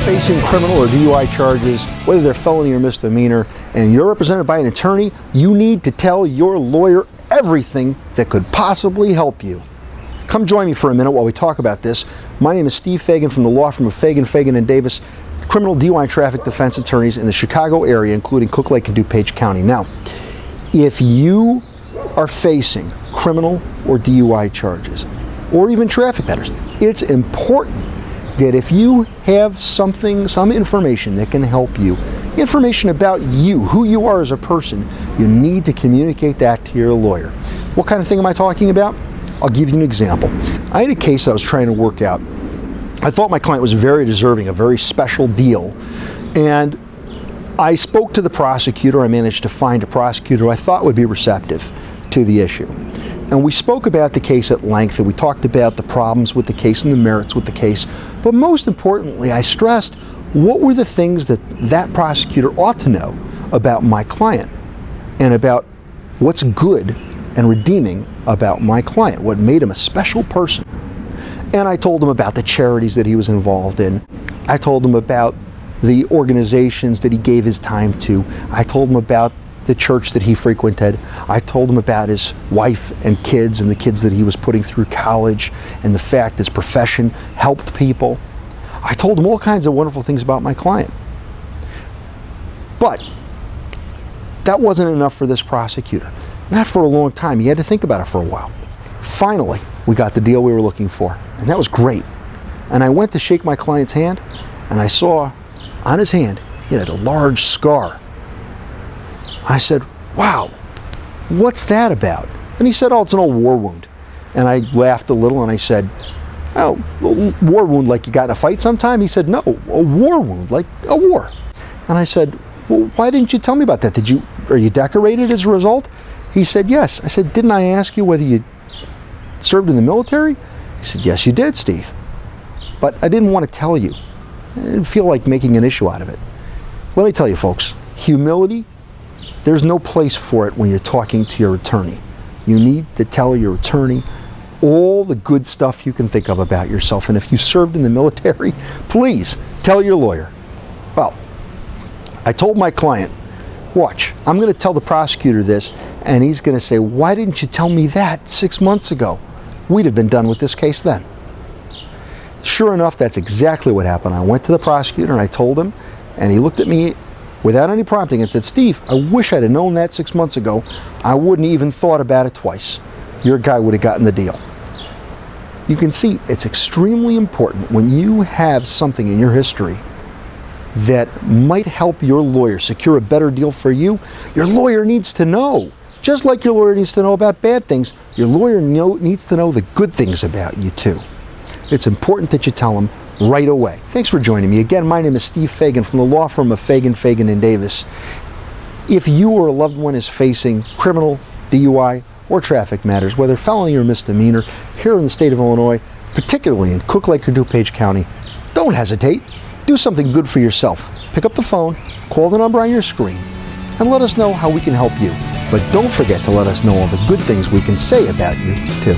facing criminal or DUI charges, whether they're felony or misdemeanor, and you're represented by an attorney, you need to tell your lawyer everything that could possibly help you. Come join me for a minute while we talk about this. My name is Steve Fagan from the law firm of Fagan, Fagan & Davis, criminal DUI and traffic defense attorneys in the Chicago area, including Cook Lake and DuPage County. Now, if you are facing criminal or DUI charges, or even traffic matters, it's important that if you have some information that can help you, information about you, who you are as a person, you need to communicate that to your lawyer. What kind of thing am I talking about? I'll give you an example. I had a case that I was trying to work out. I thought my client was very deserving, a very special deal, and I spoke to the prosecutor. I managed to find a prosecutor who I thought would be receptive to the issue. And we spoke about the case at length, and we talked about the problems with the case and the merits with the case. But most importantly, I stressed what were the things that that prosecutor ought to know about my client and about what's good and redeeming about my client, what made him a special person. And I told him about the charities that he was involved in. I told him about the organizations that he gave his time to. I told him about the church that he frequented. I told him about his wife and kids and the kids that he was putting through college and the fact his profession helped people. I told him all kinds of wonderful things about my client. But that wasn't enough for this prosecutor. Not for a long time. He had to think about it for a while. Finally, we got the deal we were looking for, and that was great. And I went to shake my client's hand, and I saw on his hand he had a large scar. I said, "Wow, what's that about?" And he said, "Oh, it's an old war wound." And I laughed a little and I said, "Oh, a war wound like you got in a fight sometime?" He said, "No, a war wound, like a war." And I said, "Well, why didn't you tell me about that? Are you decorated as a result?" He said, "Yes." I said, "Didn't I ask you whether you served in the military?" He said, "Yes, you did, Steve. But I didn't want to tell you. I didn't feel like making an issue out of it." Let me tell you, folks, humility, there's no place for it when you're talking to your attorney. You need to tell your attorney all the good stuff you can think of about yourself. And if you served in the military, please tell your lawyer. Well, I told my client, watch, I'm going to tell the prosecutor this, and he's going to say, "Why didn't you tell me that 6 months ago? We'd have been done with this case then." Sure enough, that's exactly what happened. I went to the prosecutor and I told him, and he looked at me without any prompting and said, "Steve, I wish I'd have known that 6 months ago. I wouldn't even thought about it twice. Your guy would have gotten the deal." You can see it's extremely important when you have something in your history that might help your lawyer secure a better deal for you. Your lawyer needs to know. Just like your lawyer needs to know about bad things, your lawyer needs to know the good things about you too. It's important that you tell them right away. Thanks for joining me. Again, my name is Steve Fagan from the law firm of Fagan, Fagan & Davis. If you or a loved one is facing criminal, DUI, or traffic matters, whether felony or misdemeanor, here in the state of Illinois, particularly in Cook Lake or DuPage County, don't hesitate. Do something good for yourself. Pick up the phone, call the number on your screen, and let us know how we can help you. But don't forget to let us know all the good things we can say about you, too.